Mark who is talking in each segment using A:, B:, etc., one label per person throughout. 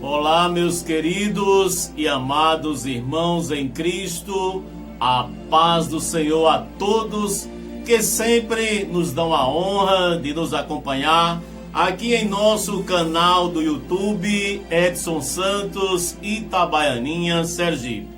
A: Olá, meus queridos e amados irmãos em Cristo, a paz do Senhor a todos que sempre nos dão a honra de nos acompanhar aqui em nosso canal do YouTube, Edson Santos, Itabaianinha, Sergipe.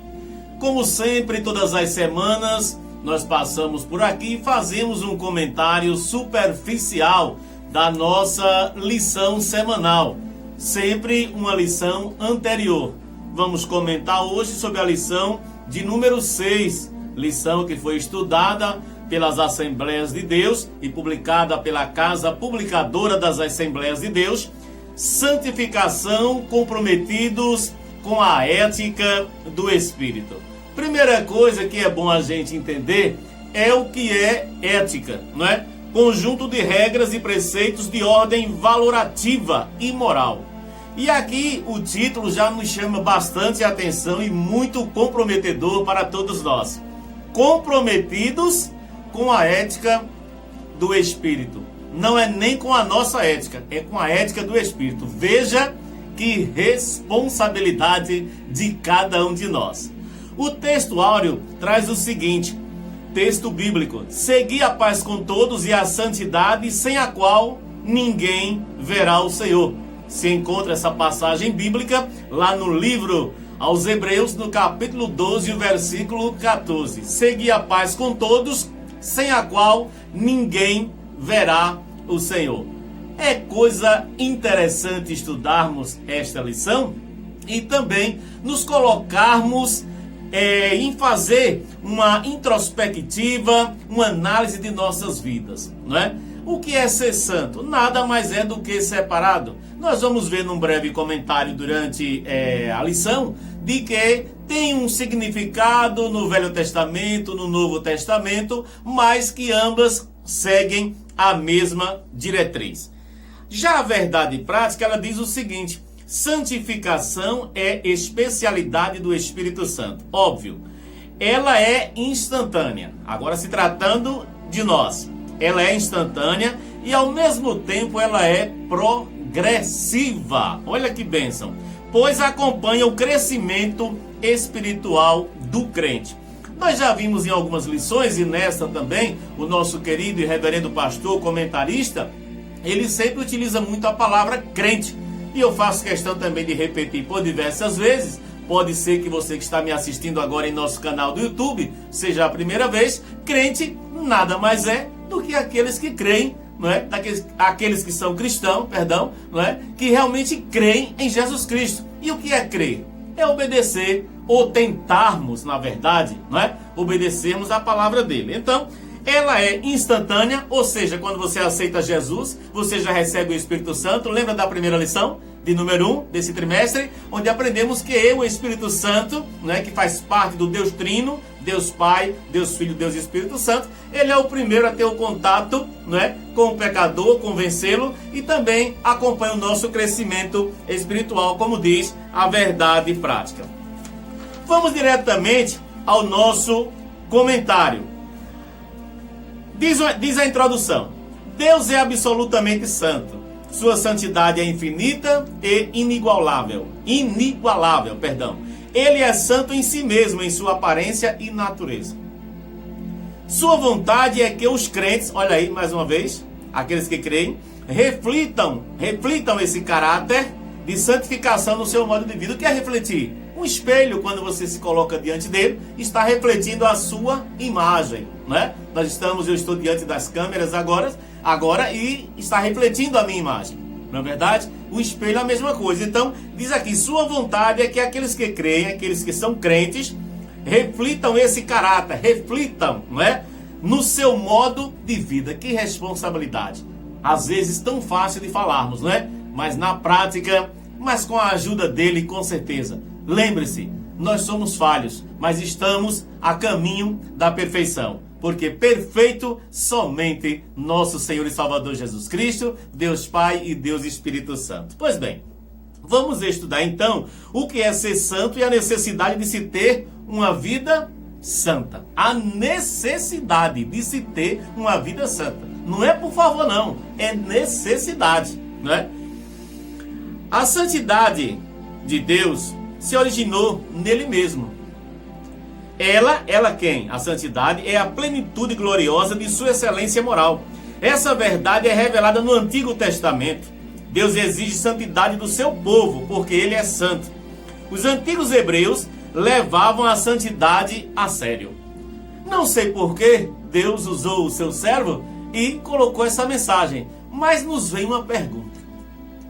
A: Como sempre, todas as semanas, nós passamos por aqui e fazemos um comentário superficial da nossa lição semanal. Sempre uma lição anterior. Vamos comentar hoje sobre a lição de número 6, lição que foi estudada pelas Assembleias de Deus e publicada pela Casa Publicadora das Assembleias de Deus, santificação comprometidos com a ética do Espírito. Primeira coisa que é bom a gente entender é o que é ética, não é? Conjunto de regras e preceitos de ordem valorativa e moral. E aqui o título já nos chama bastante atenção e muito comprometedor para todos nós. Comprometidos com a ética do Espírito. Não é nem com a nossa ética, é com a ética do Espírito. Veja que responsabilidade de cada um de nós. O texto áureo traz o seguinte, texto bíblico: segui a paz com todos e a santidade, sem a qual ninguém verá o Senhor. Se encontra essa passagem bíblica lá no livro aos Hebreus, no capítulo 12, o versículo 14. Segui a paz com todos, sem a qual ninguém verá o Senhor. É coisa interessante estudarmos esta lição e também nos colocarmos em fazer uma introspectiva, uma análise de nossas vidas, não é? O que é ser santo? Nada mais é do que separado. Nós vamos ver num breve comentário durante a lição de que tem um significado no Velho Testamento, no Novo Testamento, mas que ambas seguem a mesma diretriz. Já a verdade prática, ela diz o seguinte: santificação é especialidade do Espírito Santo. Óbvio, ela é instantânea. Agora, se tratando de nós, ela é instantânea e ao mesmo tempo ela é progressiva. Olha que bênção! Pois acompanha o crescimento espiritual do crente. Nós já vimos em algumas lições, e nesta também, o nosso querido e reverendo pastor comentarista, ele sempre utiliza muito a palavra crente. E eu faço questão também de repetir por diversas vezes. Pode ser que você que está me assistindo agora em nosso canal do YouTube seja a primeira vez. Crente nada mais é do que aqueles que creem, não é? Aqueles que são cristãos, não é? Que realmente creem em Jesus Cristo. E o que é crer? É obedecer, ou tentarmos, na verdade, não é? Obedecermos a palavra dele. Então, ela é instantânea, ou seja, quando você aceita Jesus, você já recebe o Espírito Santo. Lembra da primeira lição, de número 1 desse trimestre, onde aprendemos que o Espírito Santo, né, que faz parte do Deus Trino, Deus Pai, Deus Filho, Deus Espírito Santo, ele é o primeiro a ter o contato, né, com o pecador, convencê-lo, e também acompanha o nosso crescimento espiritual, como diz a verdade prática. Vamos diretamente ao nosso comentário. Diz a introdução: Deus é absolutamente santo. Sua santidade é infinita e inigualável. Ele é santo em si mesmo, em sua aparência e natureza. Sua vontade é que os crentes, olha aí mais uma vez, aqueles que creem, reflitam esse caráter de santificação no seu modo de vida. O que é refletir? Um espelho, quando você se coloca diante dele, está refletindo a sua imagem, né? Eu estou diante das câmeras agora e está refletindo a minha imagem. Não é verdade? O espelho é a mesma coisa. Então, diz aqui, sua vontade é que aqueles que creem, aqueles que são crentes, reflitam esse caráter, não é? No seu modo de vida. Que responsabilidade. Às vezes tão fácil de falarmos, não é? Mas na prática, mas com a ajuda dele, com certeza. Lembre-se, nós somos falhos, mas estamos a caminho da perfeição. Porque perfeito somente nosso Senhor e Salvador Jesus Cristo, Deus Pai e Deus Espírito Santo. Pois bem, vamos estudar então o que é ser santo e a necessidade de se ter uma vida santa. A necessidade de se ter uma vida santa. Não é por favor não, é necessidade, não é? A santidade de Deus se originou nele mesmo. Ela quem? A santidade é a plenitude gloriosa de sua excelência moral. Essa verdade é revelada no Antigo Testamento. Deus exige santidade do seu povo, porque ele é santo. Os antigos hebreus levavam a santidade a sério. Não sei por que Deus usou o seu servo e colocou essa mensagem, mas nos vem uma pergunta.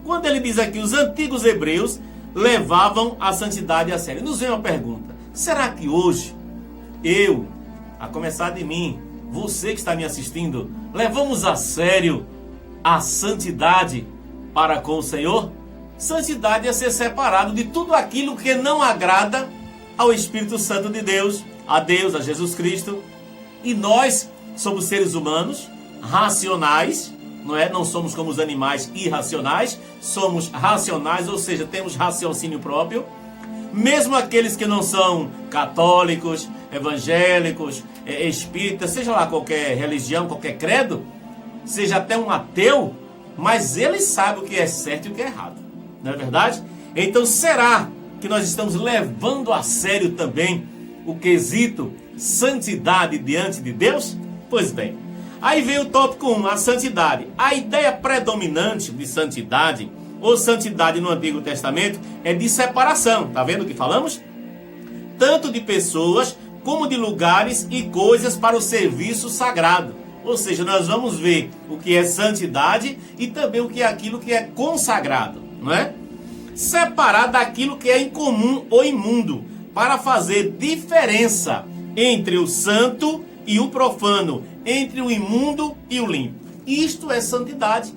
A: Quando ele diz aqui, os antigos hebreus levavam a santidade a sério, nos vem uma pergunta. Será que hoje, eu, a começar de mim, você que está me assistindo, levamos a sério a santidade para com o Senhor? Santidade é ser separado de tudo aquilo que não agrada ao Espírito Santo de Deus, a Jesus Cristo. E nós somos seres humanos, racionais, não é? Não somos como os animais irracionais, somos racionais, ou seja, temos raciocínio próprio. Mesmo aqueles que não são católicos, evangélicos, espíritas, seja lá qualquer religião, qualquer credo, seja até um ateu, mas ele sabe o que é certo e o que é errado. Não é verdade? Então será que nós estamos levando a sério também o quesito santidade diante de Deus? Pois bem, aí vem o tópico 1, a santidade. A ideia predominante de santidade, ou santidade no Antigo Testamento, é de separação. Tá vendo o que falamos? Tanto de pessoas como de lugares e coisas para o serviço sagrado. Ou seja, nós vamos ver o que é santidade e também o que é aquilo que é consagrado, não é? Separar daquilo que é incomum ou imundo, para fazer diferença entre o santo e o profano, entre o imundo e o limpo. Isto é santidade.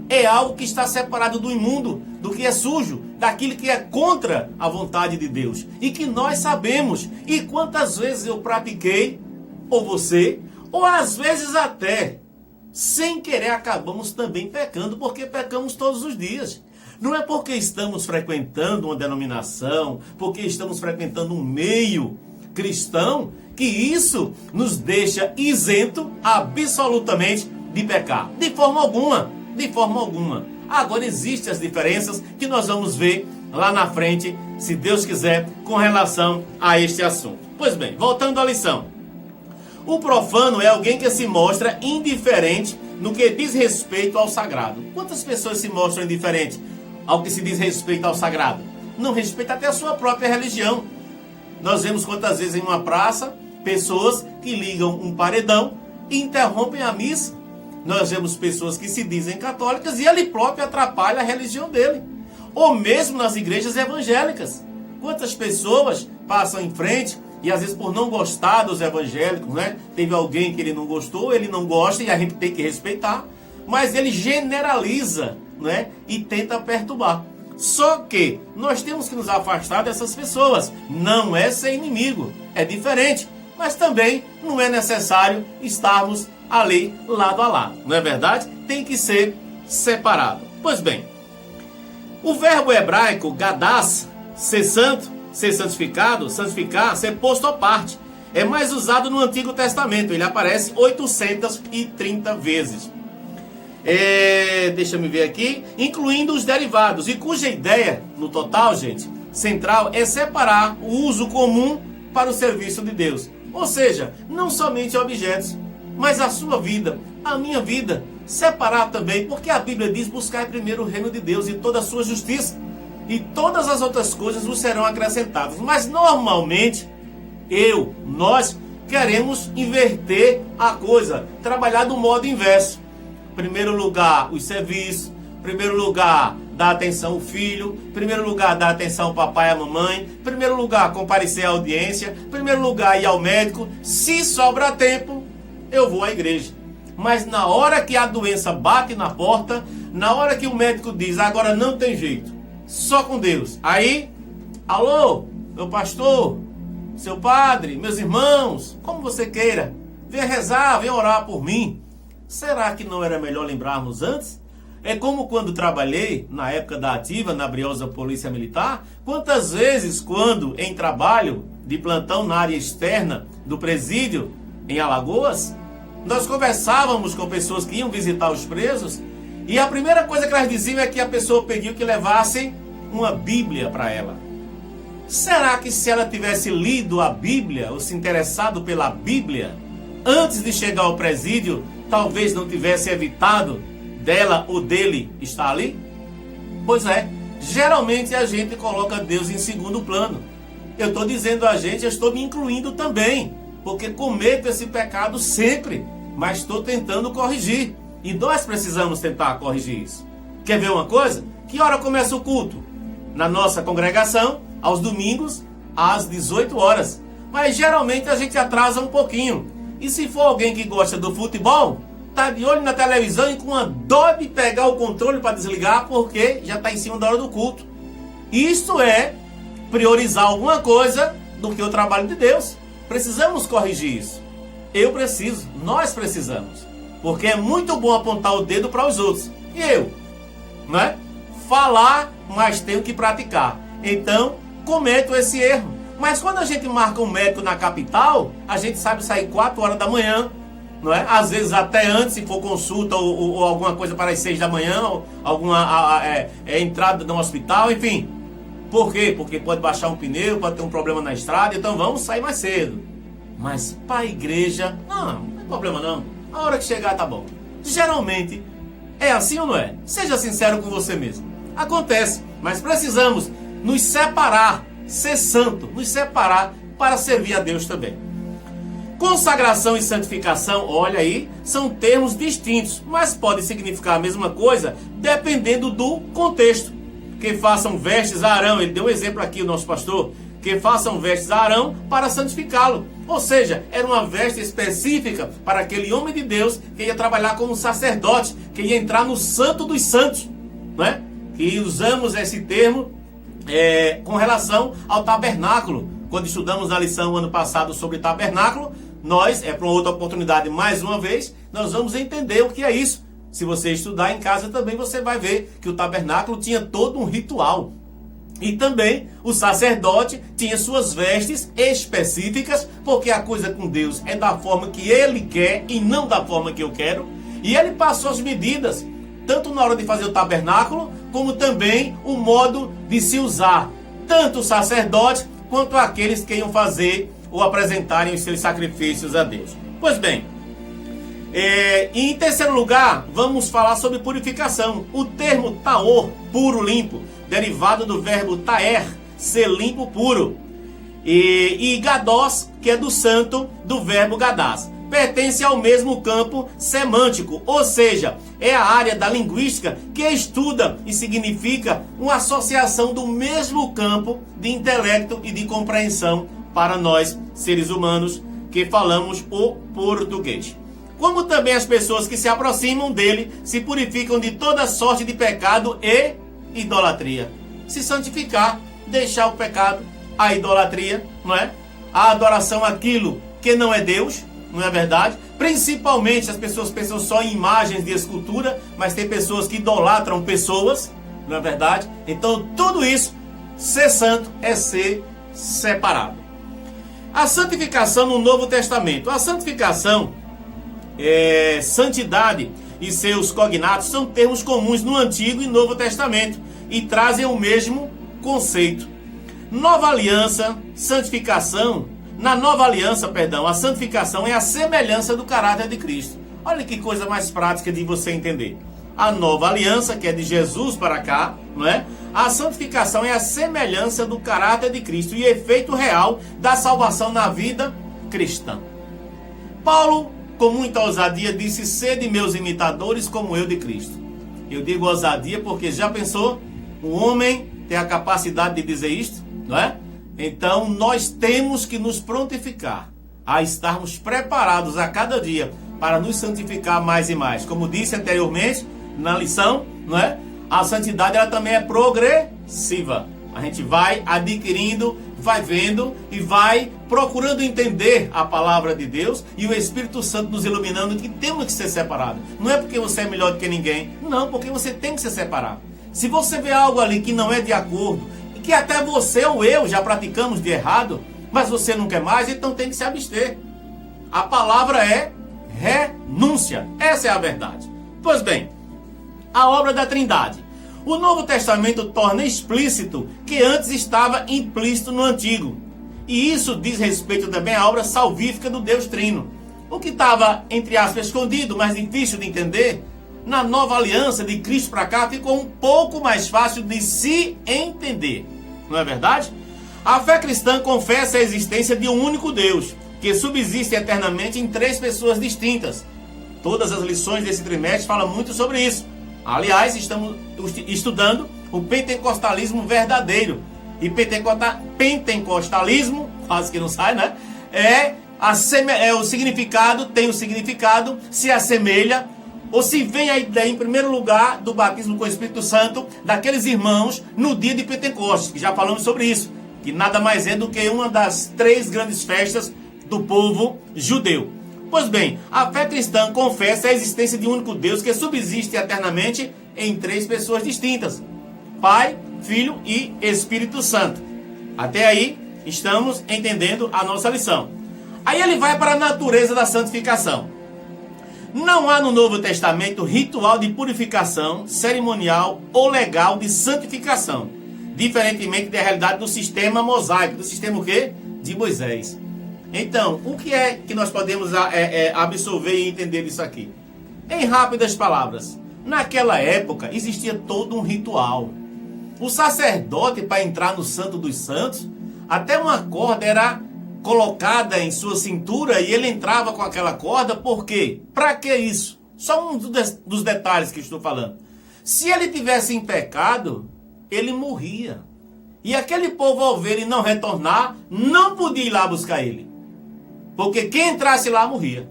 A: É algo que está separado do imundo, do que é sujo, daquilo que é contra a vontade de Deus. E que nós sabemos. E quantas vezes eu pratiquei, ou você, ou às vezes até, sem querer, acabamos também pecando, porque pecamos todos os dias. Não é porque estamos frequentando uma denominação, porque estamos frequentando um meio cristão, que isso nos deixa isento absolutamente de pecar. De forma alguma. De forma alguma. Agora existem as diferenças que nós vamos ver lá na frente, se Deus quiser, com relação a este assunto. Pois bem, voltando à lição. O profano é alguém que se mostra indiferente no que diz respeito ao sagrado. Quantas pessoas se mostram indiferentes ao que se diz respeito ao sagrado? Não respeita até a sua própria religião. Nós vemos quantas vezes em uma praça, pessoas que ligam um paredão e interrompem a missa. Nós vemos pessoas que se dizem católicas e ele próprio atrapalha a religião dele. Ou mesmo nas igrejas evangélicas. Quantas pessoas passam em frente e às vezes por não gostar dos evangélicos, né? Teve alguém que ele não gostou, ele não gosta e a gente tem que respeitar. Mas ele generaliza, né? E tenta perturbar. Só que nós temos que nos afastar dessas pessoas. Não é ser inimigo, é diferente. Mas também não é necessário estarmos ali lado a lado, não é verdade? Tem que ser separado. Pois bem, o verbo hebraico gadas, ser santo, ser santificado, santificar, ser posto à parte, é mais usado no Antigo Testamento. Ele aparece 830 vezes. Deixa eu ver aqui, incluindo os derivados, e cuja ideia, no total, gente, central, é separar o uso comum para o serviço de Deus. Ou seja, não somente objetos, mas a sua vida, a minha vida, separar também, porque a Bíblia diz: buscar primeiro o reino de Deus e toda a sua justiça, e todas as outras coisas vos serão acrescentadas. Mas normalmente, nós queremos inverter a coisa, trabalhar do modo inverso. Primeiro lugar, os serviços. Primeiro lugar, dar atenção ao filho. Primeiro lugar, dar atenção ao papai e à mamãe. Primeiro lugar, comparecer à audiência. Primeiro lugar, ir ao médico. Se sobra tempo, eu vou à igreja. Mas na hora que a doença bate na porta, na hora que o médico diz: agora não tem jeito, só com Deus. Aí, alô, meu pastor, seu padre, meus irmãos, como você queira, venha rezar, venha orar por mim. Será que não era melhor lembrarmos antes? É como quando trabalhei, na época da ativa, na briosa Polícia Militar. Quantas vezes, quando em trabalho de plantão na área externa do presídio, em Alagoas, nós conversávamos com pessoas que iam visitar os presos, e a primeira coisa que elas diziam é que a pessoa pediu que levassem uma Bíblia para ela. Será que se ela tivesse lido a Bíblia, ou se interessado pela Bíblia, antes de chegar ao presídio, talvez não tivesse evitado dela ou dele estar ali? Pois é, geralmente a gente coloca Deus em segundo plano. Eu estou dizendo a gente, eu estou me incluindo também, porque cometo esse pecado sempre, mas estou tentando corrigir. E nós precisamos tentar corrigir isso. Quer ver uma coisa? Que hora começa o culto? Na nossa congregação, aos domingos, às 18 horas. Mas geralmente a gente atrasa um pouquinho. E se for alguém que gosta do futebol, tá de olho na televisão e com uma dó de pegar o controle para desligar, porque já está em cima da hora do culto. Isso é priorizar alguma coisa do que o trabalho de Deus. Precisamos corrigir isso. Eu preciso, nós precisamos. Porque é muito bom apontar o dedo para os outros. E eu, não é? Falar, mas tenho que praticar. Então, cometo esse erro. Mas quando a gente marca um médico na capital, a gente sabe sair 4 horas da manhã, não é? Às vezes até antes, se for consulta ou alguma coisa para as 6 da manhã, ou alguma entrada no hospital, enfim. Por quê? Porque pode baixar um pneu, pode ter um problema na estrada, então vamos sair mais cedo. Mas para a igreja, não tem problema não. A hora que chegar tá bom. Geralmente é assim ou não é? Seja sincero com você mesmo. Acontece, mas precisamos nos separar, ser santo, nos separar para servir a Deus também. Consagração e santificação, olha aí, são termos distintos, mas podem significar a mesma coisa dependendo do contexto. Que façam vestes a Arão, ele deu um exemplo aqui, o nosso pastor, que façam vestes a Arão para santificá-lo. Ou seja, era uma veste específica para aquele homem de Deus que ia trabalhar como sacerdote, que ia entrar no santo dos santos, não é? E usamos esse termo com relação ao tabernáculo. Quando estudamos na lição ano passado sobre tabernáculo, nós, para uma outra oportunidade mais uma vez, nós vamos entender o que é isso. Se você estudar em casa também você vai ver que o tabernáculo tinha todo um ritual. E também o sacerdote tinha suas vestes específicas, porque a coisa com Deus é da forma que ele quer e não da forma que eu quero. E ele passou as medidas, tanto na hora de fazer o tabernáculo, como também o modo de se usar, tanto o sacerdote quanto aqueles que iam fazer ou apresentarem os seus sacrifícios a Deus. Pois bem, e em terceiro lugar, vamos falar sobre purificação. O termo taor, puro, limpo, derivado do verbo taer, ser limpo, puro. E gadós, que é do santo, do verbo gadás. Pertence ao mesmo campo semântico, ou seja, é a área da linguística que estuda e significa uma associação do mesmo campo de intelecto e de compreensão para nós, seres humanos, que falamos o português. Como também as pessoas que se aproximam dele se purificam de toda sorte de pecado e idolatria. Se santificar, deixar o pecado, a idolatria, não é? A adoração àquilo que não é Deus, não é verdade? Principalmente as pessoas pensam só em imagens de escultura, mas tem pessoas que idolatram pessoas, não é verdade? Então tudo isso, ser santo é ser separado. A santificação no Novo Testamento. A santificação, santidade e seus cognatos são termos comuns no Antigo e Novo Testamento e trazem o mesmo conceito. Nova aliança, santificação. Na nova aliança, a santificação é a semelhança do caráter de Cristo. Olha que coisa mais prática de você entender. A nova aliança, que é de Jesus para cá, não é? A santificação é a semelhança do caráter de Cristo e efeito real da salvação na vida cristã. Paulo, com muita ousadia, disse: sede meus imitadores como eu de Cristo. Eu digo ousadia porque já pensou? Um homem tem a capacidade de dizer isto, não é? Então nós temos que nos prontificar a estarmos preparados a cada dia para nos santificar mais e mais. Como disse anteriormente na lição, não é? A santidade ela também é progressiva. A gente vai adquirindo, vai vendo e vai procurando entender a palavra de Deus e o Espírito Santo nos iluminando que temos que ser separados. Não é porque você é melhor do que ninguém, não, porque você tem que ser separado. Se você vê algo ali que não é de acordo, que até você ou eu já praticamos de errado, mas você não quer mais, então tem que se abster. A palavra é renúncia. Essa é a verdade. Pois bem, a obra da Trindade. O Novo Testamento torna explícito que antes estava implícito no Antigo. E isso diz respeito também à obra salvífica do Deus Trino. O que estava, entre aspas, escondido, mas difícil de entender, na nova aliança de Cristo para cá ficou um pouco mais fácil de se entender. Não é verdade? A fé cristã confessa a existência de um único Deus, que subsiste eternamente em 3 pessoas distintas. Todas as lições desse trimestre falam muito sobre isso. Aliás, estamos estudando o pentecostalismo verdadeiro. E pentecostalismo, quase que não sai, né? O significado, tem o significado, se assemelha, ou se vem a ideia, em primeiro lugar, do batismo com o Espírito Santo, daqueles irmãos no dia de Pentecostes, que já falamos sobre isso, que nada mais é do que uma das 3 grandes festas do povo judeu. Pois bem, a fé cristã confessa a existência de um único Deus que subsiste eternamente em 3 pessoas distintas: Pai, Filho e Espírito Santo. Até aí, estamos entendendo a nossa lição. Aí ele vai para a natureza da santificação. Não há no Novo Testamento ritual de purificação, cerimonial ou legal de santificação, diferentemente da realidade do sistema mosaico, do sistema o quê? De Moisés. Então, o que é que nós podemos absorver e entender disso aqui? Em rápidas palavras, naquela época existia todo um ritual. O sacerdote, para entrar no Santo dos Santos, até uma corda era colocada em sua cintura e ele entrava com aquela corda. Por quê? Para que isso? Só um dos detalhes que estou falando. Se ele tivesse em pecado, ele morria. E aquele povo, ao ver ele não retornar, não podia ir lá buscar ele. Porque quem entrasse lá morria.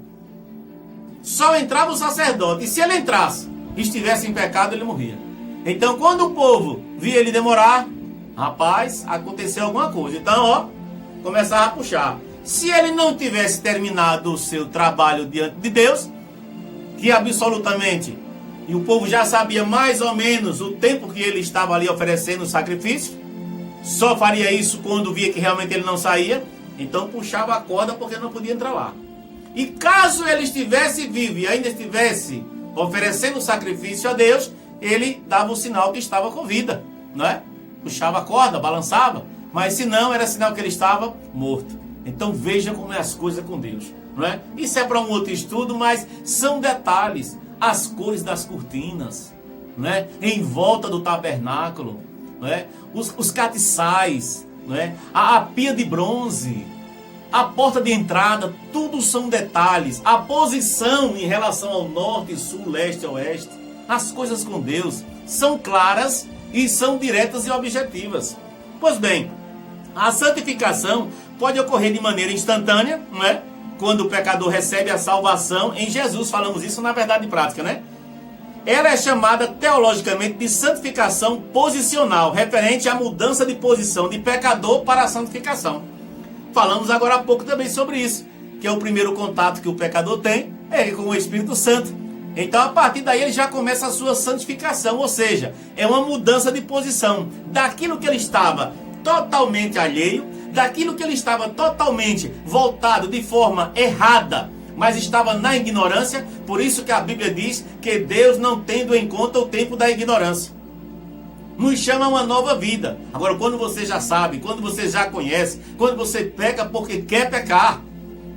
A: Só entrava o sacerdote. E se ele entrasse e estivesse em pecado, ele morria. Então, quando o povo via ele demorar, rapaz, aconteceu alguma coisa. Então, começava a puxar. Se ele não tivesse terminado o seu trabalho diante de Deus, que absolutamente, e o povo já sabia mais ou menos o tempo que ele estava ali oferecendo o sacrifício, só faria isso quando via que realmente ele não saía, então puxava a corda porque não podia entrar lá. E caso ele estivesse vivo e ainda estivesse oferecendo o sacrifício a Deus, ele dava o sinal que estava com vida, não é? Puxava a corda, balançava, mas se não, era sinal que ele estava morto. Então veja como é as coisas com Deus, não é? Isso é para um outro estudo, mas são detalhes. As cores das cortinas, não é? Em volta do tabernáculo, não é? Os catiçais, não é? A pia de bronze, a porta de entrada, tudo são detalhes. A posição em relação ao norte, sul, leste, oeste, as coisas com Deus são claras e são diretas e objetivas. Pois bem, a santificação pode ocorrer de maneira instantânea, não é? Quando o pecador recebe a salvação em Jesus. Falamos isso na verdade prática, né? Ela é chamada teologicamente de santificação posicional, referente à mudança de posição de pecador para a santificação. Falamos agora há pouco também sobre isso, que é o primeiro contato que o pecador tem com o Espírito Santo. Então, a partir daí, ele já começa a sua santificação, ou seja, é uma mudança de posição daquilo que ele estava totalmente alheio, daquilo que ele estava totalmente voltado de forma errada, mas estava na ignorância. Por isso que a Bíblia diz que Deus não tendo em conta o tempo da ignorância, nos chama a uma nova vida. Agora, quando você já sabe, quando você já conhece, quando você peca porque quer pecar,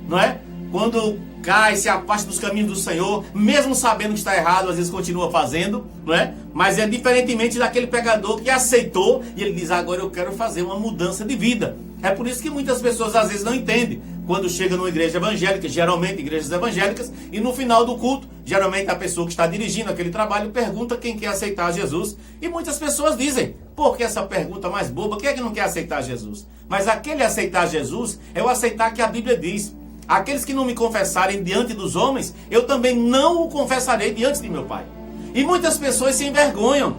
A: não é? Quando cai, se afasta dos caminhos do Senhor, mesmo sabendo que está errado, às vezes continua fazendo, não é? Mas é diferentemente daquele pecador que aceitou e ele diz: agora eu quero fazer uma mudança de vida. É por isso que muitas pessoas às vezes não entendem. Quando chega numa igreja evangélica, geralmente igrejas evangélicas, e no final do culto, geralmente a pessoa que está dirigindo aquele trabalho pergunta quem quer aceitar Jesus. E muitas pessoas dizem: por que essa pergunta mais boba? Quem é que não quer aceitar Jesus? Mas aquele aceitar Jesus é o aceitar que a Bíblia diz: aqueles que não me confessarem diante dos homens, eu também não o confessarei diante de meu Pai. E muitas pessoas se envergonham.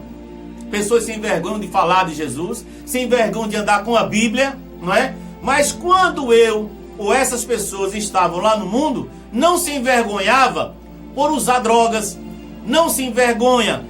A: Pessoas se envergonham de falar de Jesus, se envergonham de andar com a Bíblia, não é? Mas quando eu ou essas pessoas estavam lá no mundo, não se envergonhava por usar drogas, não se envergonha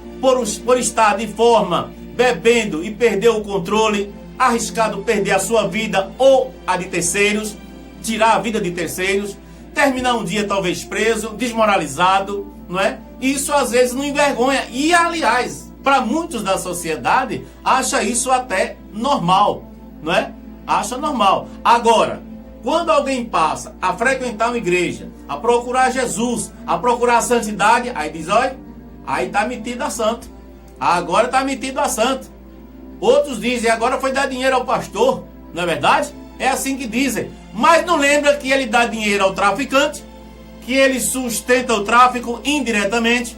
A: por estar de forma bebendo e perder o controle, arriscado perder a sua vida ou a de terceiros, tirar a vida de terceiros, terminar um dia talvez preso, desmoralizado, não é? Isso às vezes não envergonha. E aliás, para muitos da sociedade, acha isso até normal, não é? Acha normal. Agora, quando alguém passa a frequentar uma igreja, a procurar Jesus, a procurar a santidade, aí diz, olha, aí está metido a santo. Agora está metido a santo. Outros dizem, agora foi dar dinheiro ao pastor, não é verdade? É assim que dizem. Mas não lembra que ele dá dinheiro ao traficante, que ele sustenta o tráfico indiretamente.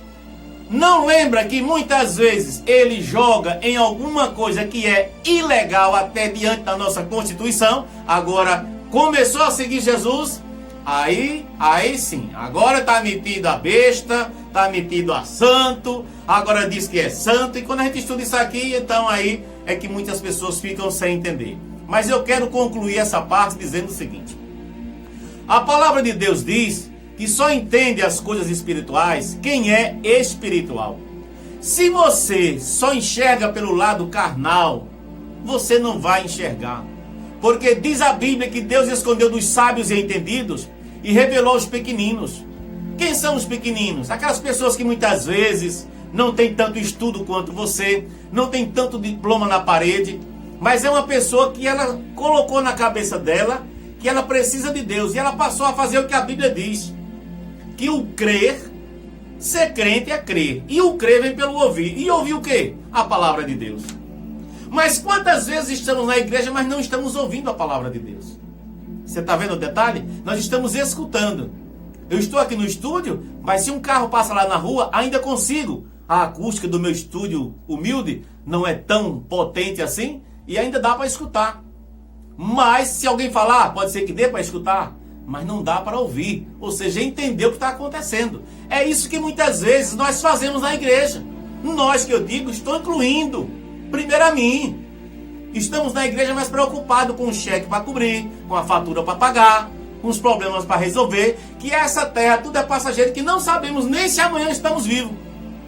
A: Não lembra que muitas vezes ele joga em alguma coisa que é ilegal até diante da nossa Constituição. Agora, começou a seguir Jesus, aí sim, agora está metido a besta, está metido a santo, agora diz que é santo. E quando a gente estuda isso aqui, então aí é que muitas pessoas ficam sem entender. Mas eu quero concluir essa parte dizendo o seguinte: a palavra de Deus diz que só entende as coisas espirituais quem é espiritual. Se você só enxerga pelo lado carnal, você não vai enxergar. Porque diz a Bíblia que Deus escondeu dos sábios e entendidos e revelou aos pequeninos. Quem são os pequeninos? Aquelas pessoas que muitas vezes não têm tanto estudo quanto você, não tem tanto diploma na parede, mas é uma pessoa que ela colocou na cabeça dela que ela precisa de Deus, e ela passou a fazer o que a Bíblia diz, que o crer, ser crente é crer, e o crer vem pelo ouvir. E ouvir o quê? A palavra de Deus. Mas quantas vezes estamos na igreja, mas não estamos ouvindo a palavra de Deus? Você está vendo o detalhe? Nós estamos escutando. Eu estou aqui no estúdio, mas se um carro passa lá na rua, ainda consigo. A acústica do meu estúdio humilde não é tão potente assim, e ainda dá para escutar. Mas se alguém falar, pode ser que dê para escutar, mas não dá para ouvir, ou seja, entender o que está acontecendo. É isso que muitas vezes nós fazemos na igreja. Nós, que eu digo, estou incluindo, primeiro a mim. Estamos na igreja mais preocupados com o cheque para cobrir, com a fatura para pagar, com os problemas para resolver, que essa terra tudo é passageiro, que não sabemos nem se amanhã estamos vivos.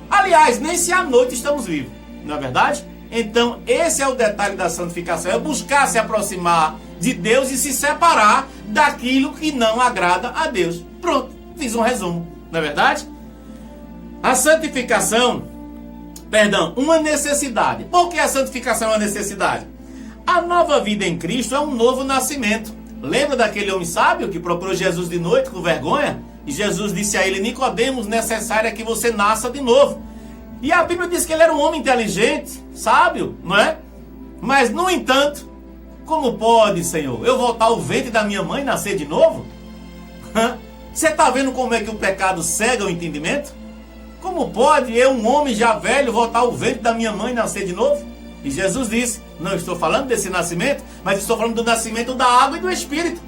A: Aliás, nem se à noite estamos vivos, não é verdade? Então, esse é o detalhe da santificação, é buscar se aproximar de Deus e se separar daquilo que não agrada a Deus. Pronto, fiz um resumo, não é verdade? A santificação, uma necessidade. Por que a santificação é uma necessidade? A nova vida em Cristo é um novo nascimento. Lembra daquele homem sábio que procurou Jesus de noite com vergonha? E Jesus disse a ele, Nicodemos, necessário é que você nasça de novo. E a Bíblia diz que ele era um homem inteligente, sábio, não é? Mas, no entanto, como pode, Senhor, eu voltar ao ventre da minha mãe e nascer de novo? Você está vendo como é que o pecado cega o entendimento? Como pode eu, um homem já velho, voltar ao ventre da minha mãe e nascer de novo? E Jesus disse, não estou falando desse nascimento, mas estou falando do nascimento da água e do Espírito.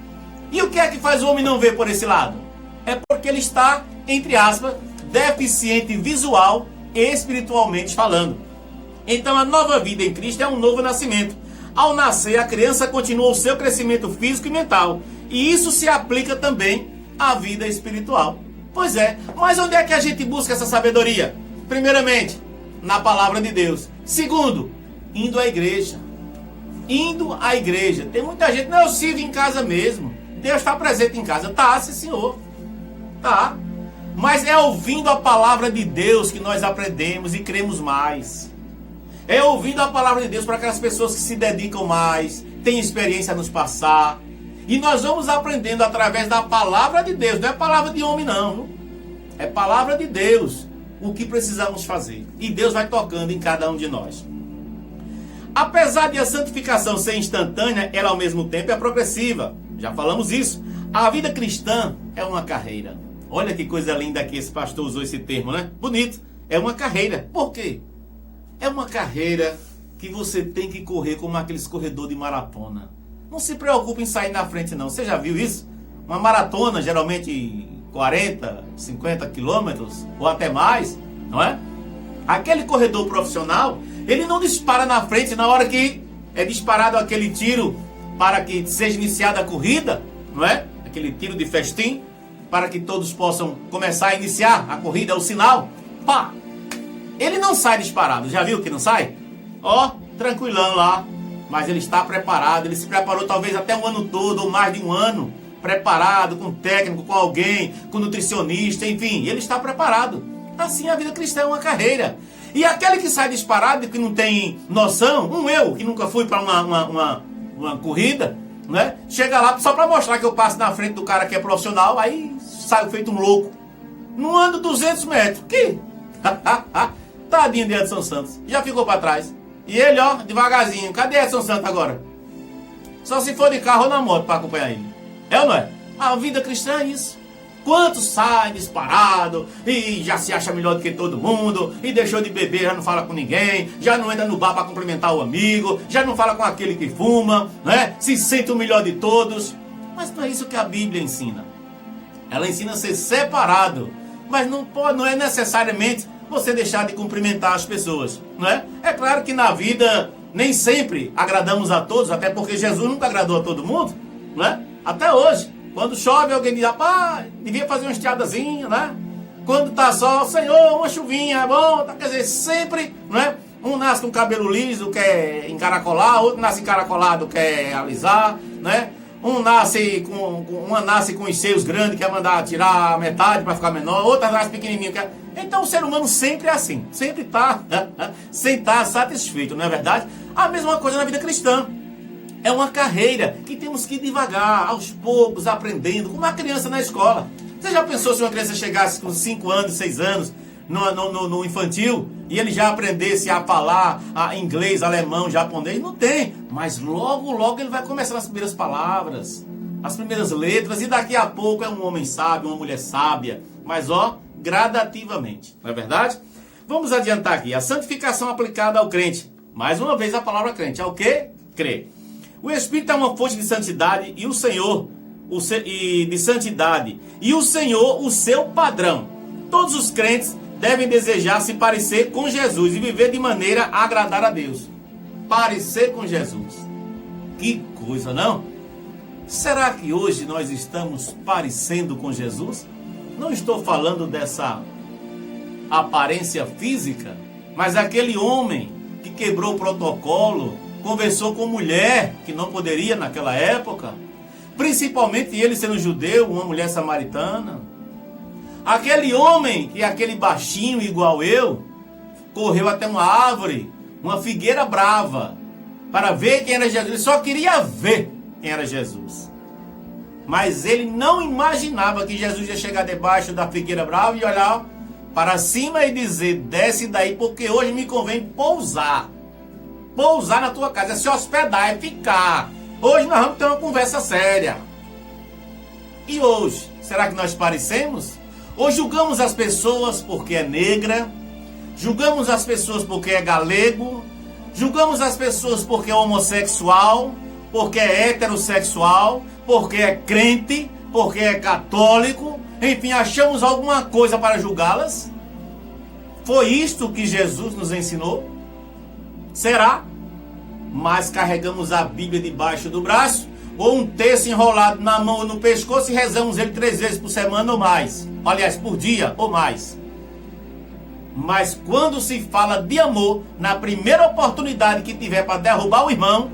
A: E o que é que faz o homem não ver por esse lado? É porque ele está, entre aspas, deficiente visual e espiritualmente falando. Então a nova vida em Cristo é um novo nascimento. Ao nascer, a criança continua o seu crescimento físico e mental. E isso se aplica também à vida espiritual. Pois é, mas onde é que a gente busca essa sabedoria? Primeiramente, na palavra de Deus. Segundo, indo à igreja. Indo à igreja. Tem muita gente, não, eu sirvo em casa mesmo. Deus está presente em casa. Tá, sim, senhor. Tá. Mas é ouvindo a palavra de Deus que nós aprendemos e cremos mais. É ouvindo a palavra de Deus para aquelas pessoas que se dedicam mais, têm experiência a nos passar. E nós vamos aprendendo através da palavra de Deus. Não é palavra de homem, não. É palavra de Deus o que precisamos fazer. E Deus vai tocando em cada um de nós. Apesar de a santificação ser instantânea, ela ao mesmo tempo é progressiva. Já falamos isso. A vida cristã é uma carreira. Olha que coisa linda que esse pastor usou esse termo, né? Bonito. É uma carreira. Por quê? É uma carreira que você tem que correr como aqueles corredores de maratona. Não se preocupe em sair na frente, não. Você já viu isso? Uma maratona, geralmente 40, 50 quilômetros, ou até mais, não é? Aquele corredor profissional, ele não dispara na frente na hora que é disparado aquele tiro para que seja iniciada a corrida, não é? Aquele tiro de festim, para que todos possam começar a iniciar a corrida, é o sinal. Pá! Ele não sai disparado, já viu que não sai? Ó, tranquilão lá, mas ele está preparado, ele se preparou talvez até um ano todo, ou mais de um ano, preparado, com técnico, com alguém, com nutricionista, enfim, ele está preparado. Assim a vida cristã é uma carreira. E aquele que sai disparado, que não tem noção, eu que nunca fui para uma corrida, né? Chega lá só para mostrar que eu passo na frente do cara que é profissional, aí saio feito um louco. Não ando 200 metros. Que? Tadinho de Edson Santos. Já ficou para trás. E ele, ó, devagarzinho. Cadê Edson Santos agora? Só se for de carro ou na moto para acompanhar ele. É ou não é? A vida cristã é isso. Quantos saem disparado e já se acha melhor do que todo mundo, e deixou de beber, já não fala com ninguém, já não entra no bar para cumprimentar o amigo, já não fala com aquele que fuma, né? Se sente o melhor de todos. Mas não é isso que a Bíblia ensina. Ela ensina a ser separado, mas não é necessariamente você deixar de cumprimentar as pessoas, não é? É claro que na vida nem sempre agradamos a todos, até porque Jesus nunca agradou a todo mundo, não é? Até hoje. Quando chove, alguém diz, rapaz, devia fazer uma estiadazinha, né? Quando tá sol, Senhor, uma chuvinha, é bom. Quer dizer, sempre, né? Um nasce com cabelo liso, quer encaracolar, outro nasce encaracolado, quer alisar, né? Uma nasce com os seios grandes, quer mandar tirar a metade para ficar menor, outra nasce pequenininho, quer... Então o ser humano sempre é assim, sempre tá sem estar satisfeito, não é verdade? A mesma coisa na vida cristã. É uma carreira que temos que ir devagar, aos poucos, aprendendo, como uma criança na escola. Você já pensou se uma criança chegasse com 5 anos, 6 anos no infantil e ele já aprendesse a falar inglês, alemão, japonês? Não tem, mas logo ele vai começar as primeiras palavras, as primeiras letras, e daqui a pouco é um homem sábio, uma mulher sábia, mas gradativamente, não é verdade? Vamos adiantar aqui, a santificação aplicada ao crente. Mais uma vez a palavra crente, é o que? Crer. O Espírito é uma fonte de santidade e o Senhor, de santidade, e o Senhor, o seu padrão. Todos os crentes devem desejar se parecer com Jesus e viver de maneira a agradar a Deus. Parecer com Jesus. Que coisa, não? Será que hoje nós estamos parecendo com Jesus? Não estou falando dessa aparência física, mas aquele homem que quebrou o protocolo, conversou com mulher que não poderia naquela época, principalmente ele sendo judeu, uma mulher samaritana. Aquele homem, que é aquele baixinho igual eu, correu até uma árvore, uma figueira brava, para ver quem era Jesus. Ele só queria ver quem era Jesus. Mas ele não imaginava que Jesus ia chegar debaixo da figueira brava e olhar para cima e dizer, desce daí porque hoje me convém pousar na tua casa, é se hospedar, é ficar. Hoje nós vamos ter uma conversa séria. E hoje, será que nós parecemos? Ou julgamos as pessoas porque é negra, julgamos as pessoas porque é galego, julgamos as pessoas porque é homossexual, porque é heterossexual, porque é crente, porque é católico, enfim, achamos alguma coisa para julgá-las? Foi isto que Jesus nos ensinou? Será? Mas carregamos a Bíblia debaixo do braço, ou um terço enrolado na mão ou no pescoço e rezamos ele 3 vezes por semana ou mais. Aliás, por dia ou mais. Mas quando se fala de amor, na primeira oportunidade que tiver para derrubar o irmão,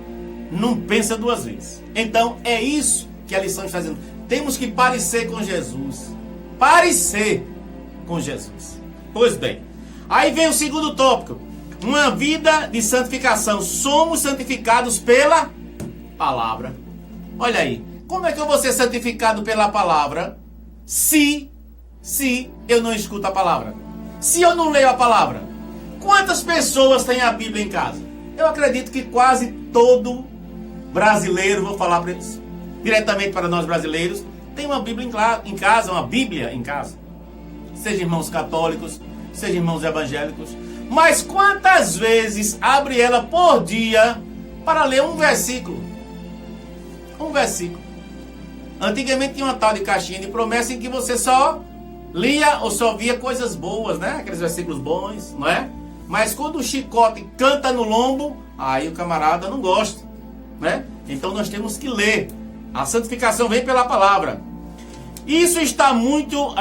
A: não pensa 2 vezes. Então é isso que a lição está dizendo. Temos que parecer com Jesus. Parecer com Jesus. Pois bem, aí vem o segundo tópico. Uma vida de santificação. Somos santificados pela palavra. Olha aí. Como é que eu vou ser santificado pela palavra se eu não escuto a palavra? Se eu não leio a palavra? Quantas pessoas têm a Bíblia em casa? Eu acredito que quase todo brasileiro, vou falar diretamente para nós brasileiros, tem uma Bíblia em casa, uma Bíblia em casa. Seja irmãos católicos, seja irmãos evangélicos. Mas quantas vezes abre ela por dia para ler um versículo? Um versículo. Antigamente tinha uma tal de caixinha de promessa em que você só lia ou só via coisas boas, né? Aqueles versículos bons, não é? Mas quando o chicote canta no lombo, aí o camarada não gosta, né? Então nós temos que ler. A santificação vem pela palavra. Isso está muito...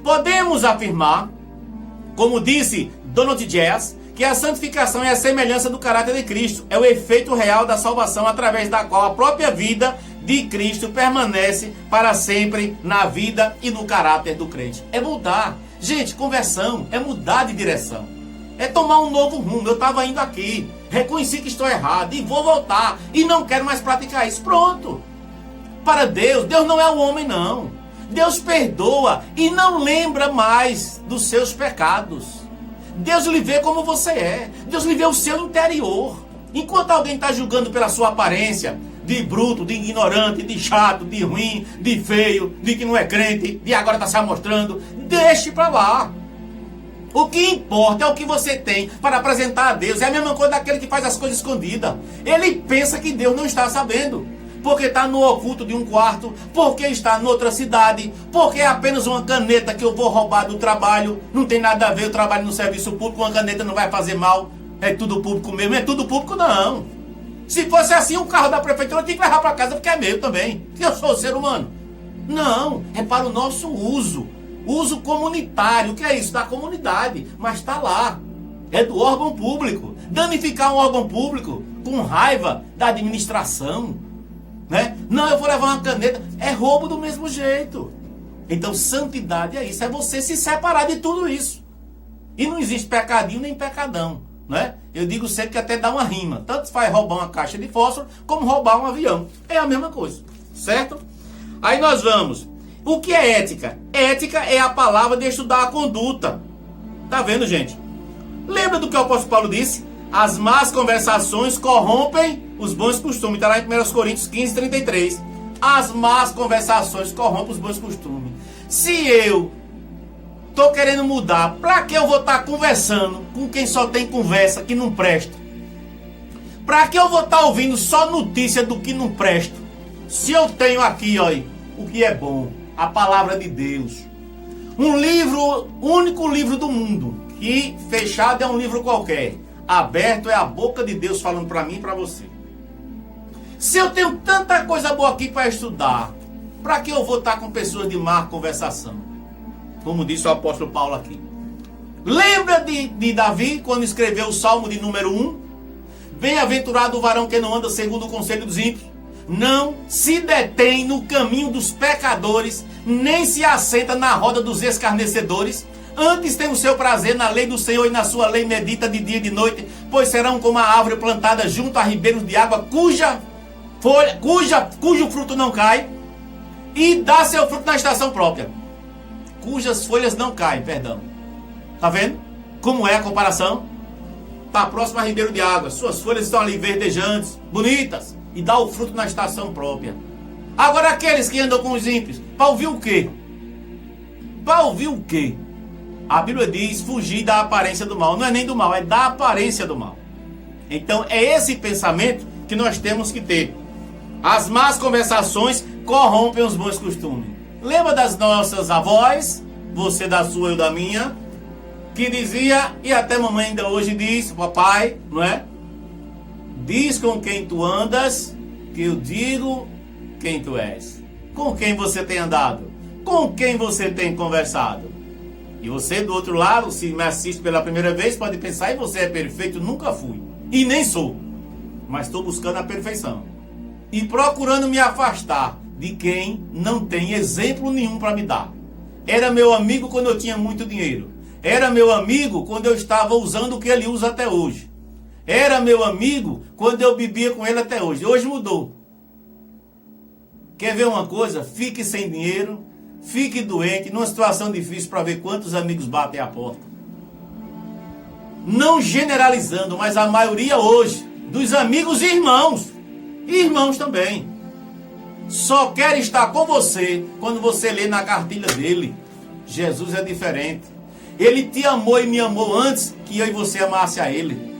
A: Podemos afirmar, como disse Donald Jazz, que a santificação é a semelhança do caráter de Cristo. É o efeito real da salvação através da qual a própria vida de Cristo permanece para sempre na vida e no caráter do crente. É mudar. Gente, conversão é mudar de direção. é tomar um novo rumo. Eu estava indo aqui, reconheci que estou errado e vou voltar e não quero mais praticar isso. Pronto. Para Deus, Deus não é o homem, não. Deus perdoa e não lembra mais dos seus pecados. Deus lhe vê como você é. Deus lhe vê o seu interior. Enquanto alguém está julgando pela sua aparência, de bruto, de ignorante, de chato, de ruim, de feio, de que não é crente, de agora está se amostrando, deixe para lá. O que importa é o que você tem para apresentar a Deus. É a mesma coisa daquele que faz as coisas escondidas. Ele pensa que Deus não está sabendo, porque está no oculto de um quarto, porque está em outra cidade, porque é apenas uma caneta que eu vou roubar do trabalho. Não tem nada a ver, eu trabalho no serviço público, uma caneta não vai fazer mal. É tudo público mesmo, é tudo público não. Se fosse assim, o carro da prefeitura eu tinha que levar para casa porque é meu também, porque eu sou ser humano. Não, é para o nosso uso. Uso comunitário, que é isso? Da comunidade, mas está lá. É do órgão público. Danificar um órgão público com raiva da administração, né? Não, eu vou levar uma caneta. É roubo do mesmo jeito. Então, santidade é isso, é você se separar de tudo isso. E não existe pecadinho nem pecadão, né? Eu digo sempre que até dá uma rima. Tanto faz roubar uma caixa de fósforo, como roubar um avião. É a mesma coisa, certo? Aí nós vamos. O que é ética? Ética é a palavra de estudar a conduta. Tá vendo, gente? Lembra do que o apóstolo Paulo disse? As más conversações corrompem os bons costumes. Está lá em 1 Coríntios 15, 33. As más conversações corrompem os bons costumes. Se eu estou querendo mudar, para que eu vou estar conversando com quem só tem conversa que não presta? Para que eu vou estar ouvindo só notícia do que não presta? Se eu tenho aqui, olha, o que é bom, a palavra de Deus. Um livro, único livro do mundo, que fechado é um livro qualquer. Aberto é a boca de Deus falando para mim e para você. Se eu tenho tanta coisa boa aqui para estudar, para que eu vou estar com pessoas de má conversação? Como disse o apóstolo Paulo aqui. Lembra de Davi, quando escreveu o Salmo de número 1? Bem-aventurado o varão que não anda segundo o conselho dos ímpios, não se detém no caminho dos pecadores, nem se assenta na roda dos escarnecedores. Antes tem o seu prazer na lei do Senhor, e na sua lei medita de dia e de noite, pois serão como a árvore plantada junto a ribeiros de água, cujo fruto não cai, e dá seu fruto na estação própria. Cujas folhas não caem, perdão. Tá vendo? Como é a comparação? Está próximo a ribeiro de água, suas folhas estão ali verdejantes, bonitas, e dá o fruto na estação própria. Agora aqueles que andam com os ímpios, para ouvir o quê? Para ouvir o quê? A Bíblia diz fugir da aparência do mal. Não é nem do mal, é da aparência do mal. Então é esse pensamento que nós temos que ter. As más conversações corrompem os bons costumes. Lembra das nossas avós, você da sua e eu da minha, que dizia, e até mamãe ainda hoje diz, papai, não é? Diz com quem tu andas, que eu digo quem tu és. Com quem você tem andado? Com quem você tem conversado? E você do outro lado, se me assiste pela primeira vez, pode pensar, e você é perfeito? Nunca fui. E nem sou. Mas estou buscando a perfeição. E procurando me afastar de quem não tem exemplo nenhum para me dar. Era meu amigo quando eu tinha muito dinheiro. Era meu amigo quando eu estava usando o que ele usa até hoje. Era meu amigo quando eu bebia com ele até hoje. Hoje mudou. Quer ver uma coisa? Fique sem dinheiro, fique doente, numa situação difícil, para ver quantos amigos batem a porta. Não generalizando, mas a maioria hoje, dos amigos e irmãos também, só quer estar com você quando você lê na cartilha dele. Jesus é diferente. Ele te amou e me amou antes que eu e você amasse a ele.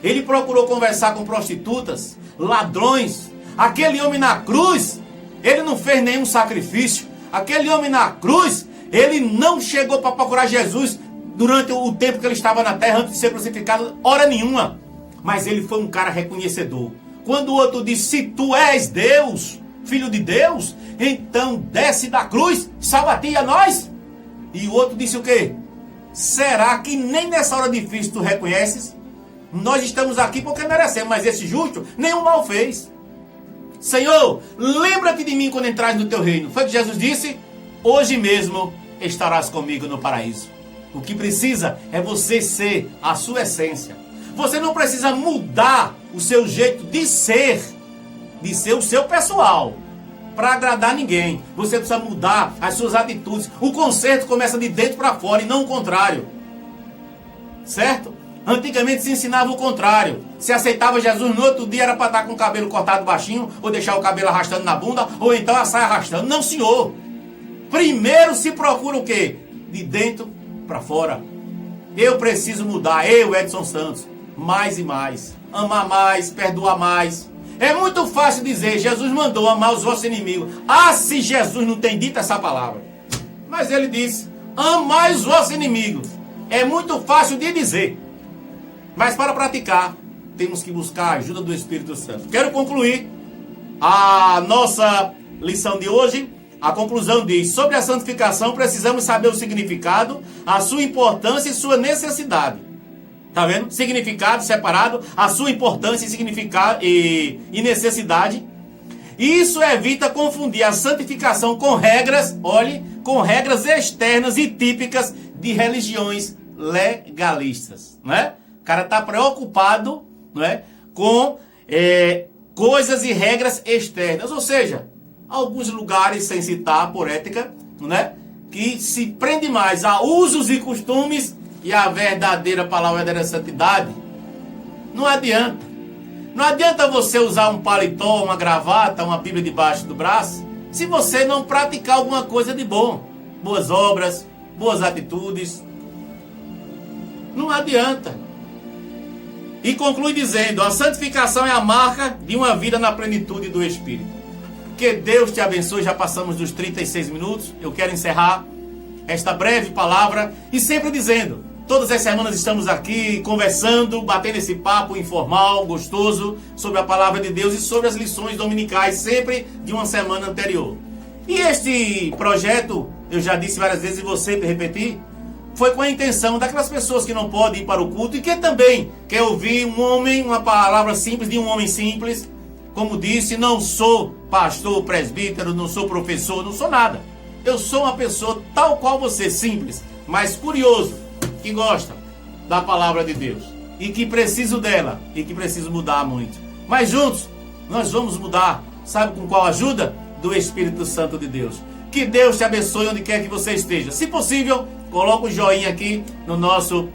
A: Ele procurou conversar com prostitutas, ladrões. Aquele homem na cruz, ele não fez nenhum sacrifício. Aquele homem na cruz, ele não chegou para procurar Jesus durante o tempo que ele estava na terra antes de ser crucificado, hora nenhuma. Mas ele foi um cara reconhecedor. Quando o outro disse, se tu és Deus, filho de Deus, então desce da cruz, salva-te e a nós. E o outro disse o quê? Será que nem nessa hora difícil tu reconheces? Nós estamos aqui porque merecemos, mas esse justo nenhum mal fez. Senhor, lembra-te de mim quando entrares no teu reino. Foi o que Jesus disse, hoje mesmo estarás comigo no paraíso. O que precisa é você ser a sua essência. Você não precisa mudar o seu jeito de ser o seu pessoal, para agradar ninguém. Você precisa mudar as suas atitudes. O conserto começa de dentro para fora e não o contrário. Certo? Antigamente se ensinava o contrário. Se aceitava Jesus no outro dia era para estar com o cabelo cortado baixinho, ou deixar o cabelo arrastando na bunda, ou então a saia arrastando. Não, senhor. Primeiro se procura o quê? De dentro para fora. Eu preciso mudar, eu, Edson Santos, mais e mais, amar mais, perdoar mais. É muito fácil dizer, Jesus mandou amar os vossos inimigos. Ah, se Jesus não tem dito essa palavra. Mas ele disse, amai os vossos inimigos. É muito fácil de dizer, mas para praticar temos que buscar a ajuda do Espírito Santo. Quero concluir a nossa lição de hoje. A conclusão diz, sobre a santificação precisamos saber o significado, a sua importância e sua necessidade. Tá vendo? Significado separado, a sua importância e significado e necessidade. Isso evita confundir a santificação com regras, olhe, com regras externas e típicas de religiões legalistas, não é? O cara está preocupado, não é, com coisas e regras externas, ou seja, alguns lugares, sem citar por ética, né, que se prende mais a usos e costumes e a verdadeira palavra da santidade. Não adianta. Não adianta você usar um paletó, uma gravata, uma Bíblia debaixo do braço, se você não praticar alguma coisa de bom. Boas obras, boas atitudes. Não adianta. E conclui dizendo, a santificação é a marca de uma vida na plenitude do Espírito. Que Deus te abençoe, já passamos dos 36 minutos. Eu quero encerrar esta breve palavra e sempre dizendo, todas as semanas estamos aqui conversando, batendo esse papo informal, gostoso, sobre a palavra de Deus e sobre as lições dominicais, sempre de uma semana anterior. E este projeto, eu já disse várias vezes e vou sempre repetir, foi com a intenção daquelas pessoas que não podem ir para o culto e que também quer ouvir um homem, uma palavra simples de um homem simples. Como disse, não sou pastor, presbítero, não sou professor, não sou nada. Eu sou uma pessoa tal qual você, simples, mas curioso, que gosta da palavra de Deus e que preciso dela e que preciso mudar muito. Mas juntos nós vamos mudar, sabe com qual ajuda? Do Espírito Santo de Deus. Que Deus te abençoe onde quer que você esteja. Se possível, coloca o joinha aqui no nosso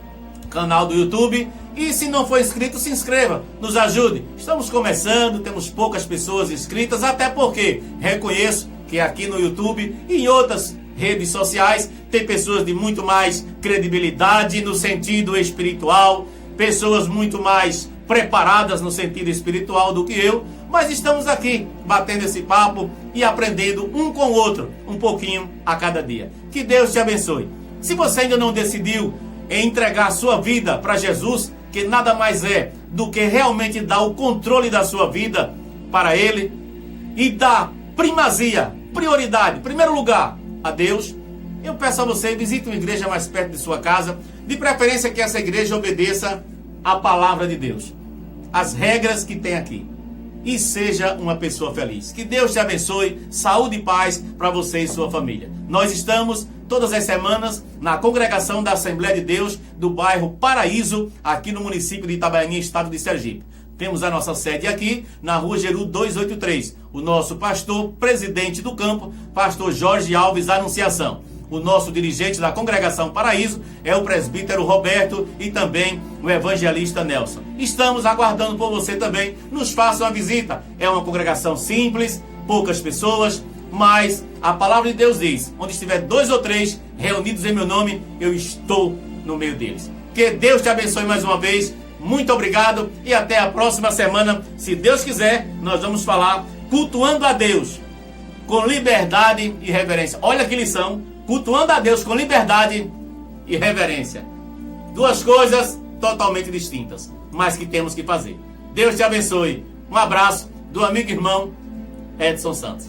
A: canal do YouTube. E se não for inscrito, se inscreva, nos ajude. Estamos começando, temos poucas pessoas inscritas, até porque reconheço que aqui no YouTube e em outras redes sociais tem pessoas de muito mais credibilidade no sentido espiritual, pessoas muito mais preparadas no sentido espiritual do que eu, mas estamos aqui batendo esse papo e aprendendo um com o outro, um pouquinho a cada dia. Que Deus te abençoe. Se você ainda não decidiu em entregar a sua vida para Jesus, que nada mais é do que realmente dar o controle da sua vida para Ele e dar primazia, prioridade, primeiro lugar a Deus, eu peço a você, visite uma igreja mais perto de sua casa, de preferência que essa igreja obedeça a palavra de Deus, as regras que tem aqui, e seja uma pessoa feliz. Que Deus te abençoe, saúde e paz para você e sua família. Nós estamos todas as semanas na congregação da Assembleia de Deus do bairro Paraíso, aqui no município de Itabaianinha, estado de Sergipe. Temos a nossa sede aqui na rua Geru 283. O nosso pastor, presidente do campo, pastor Jorge Alves Anunciação. O nosso dirigente da congregação Paraíso é o presbítero Roberto e também o evangelista Nelson. Estamos aguardando por você também. Nos faça uma visita. É uma congregação simples, poucas pessoas, mas a palavra de Deus diz, onde estiver 2 ou 3 reunidos em meu nome, eu estou no meio deles. Que Deus te abençoe mais uma vez. Muito obrigado e até a próxima semana. Se Deus quiser, nós vamos falar cultuando a Deus com liberdade e reverência. Olha que lição. Cultuando a Deus com liberdade e reverência. Duas coisas totalmente distintas, mas que temos que fazer. Deus te abençoe. Um abraço do amigo e irmão Edson Santos.